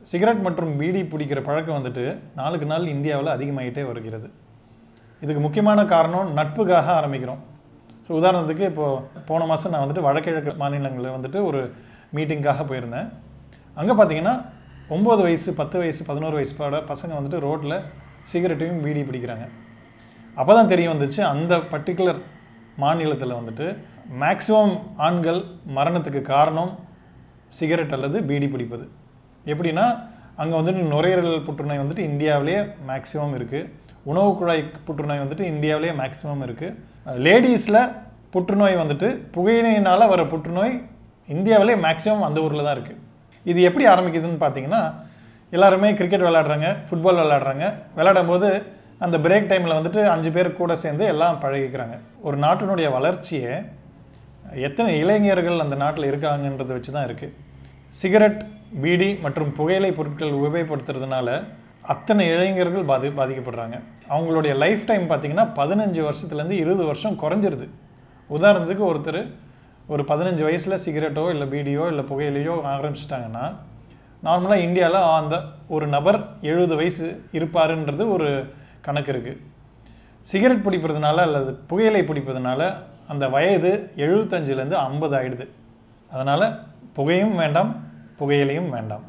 Cigarette மற்றும் PT பிடிக்கிற பழக்கம் வந்துட்டு நாளுக்கு நாள் இந்தியாவில் அதிகமாகிட்டே வருகிறது. இதுக்கு முக்கியமான காரணம் நட்புக்காக ஆரம்பிக்கிறோம். ஸோ உதாரணத்துக்கு இப்போது போன மாதம் நான் வந்துட்டு வடகிழக்கு மாநிலங்களில் வந்துட்டு ஒரு மீட்டிங்காக போயிருந்தேன். அங்கே பார்த்தீங்கன்னா 9 வயசு 10 வயசு 11 வயசு பசங்க வந்துட்டு ரோட்டில் சிகரெட்டையும் பீடி பிடிக்கிறாங்க. அப்போ தான் தெரிய வந்துச்சு அந்த பர்டிகுலர் மாநிலத்தில் வந்துட்டு மேக்ஸிமம் ஆண்கள் மரணத்துக்கு காரணம் சிகரெட் அல்லது பீடி பிடிப்பது. எப்படின்னா அங்கே வந்துட்டு நுரையீரல் புற்றுநோய் வந்துட்டு இந்தியாவிலே மேக்ஸிமம் இருக்குது. உணவு குழாய் புற்றுநோய் வந்துட்டு இந்தியாவிலேயே மேக்ஸிமம் இருக்குது. லேடிஸில் புற்றுநோய் வந்துட்டு புகையினால் வர புற்றுநோய் இந்தியாவிலே மேக்ஸிமம் அந்த ஊரில் தான் இருக்குது. இது எப்படி ஆரம்பிக்குதுன்னு பார்த்தீங்கன்னா, எல்லாருமே கிரிக்கெட் விளையாடுறாங்க, ஃபுட்பால் விளையாடுறாங்க. விளையாடும் போது அந்த பிரேக் டைமில் வந்துட்டு 5 பேர் கூட சேர்ந்து எல்லாம் பழகிக்கிறாங்க. ஒரு நாட்டினுடைய வளர்ச்சியை எத்தனை இளைஞர்கள் அந்த நாட்டில் இருக்காங்கன்றதை வச்சு தான் இருக்குது. சிகரெட், பீடி மற்றும் புகையிலை பொருட்கள் உபயோகப்படுத்துறதுனால அத்தனை இளைஞர்கள் பாதிக்கப்படுறாங்க. அவங்களுடைய லைஃப் டைம் பார்த்திங்கன்னா 15 வருஷத்துலேருந்து 20 வருஷம் குறைஞ்சிருது. உதாரணத்துக்கு ஒருத்தர் ஒரு 15 வயசில் சிகரெட்டோ இல்லை பீடியோ இல்லை புகையிலையோ ஆரம்பிச்சிட்டாங்கன்னா, நார்மலாக இந்தியாவில் அந்த ஒரு நபர் 70 வயசு இருப்பாருன்றது ஒரு கணக்கு இருக்குது. சிகரெட் பிடிப்பதுனால அல்லது புகையிலை பிடிப்பதுனால அந்த வயது 75லேருந்து 50 ஆகிடுது. அதனால் புகையும் வேண்டாம், புகையிலையும் வேண்டாம்.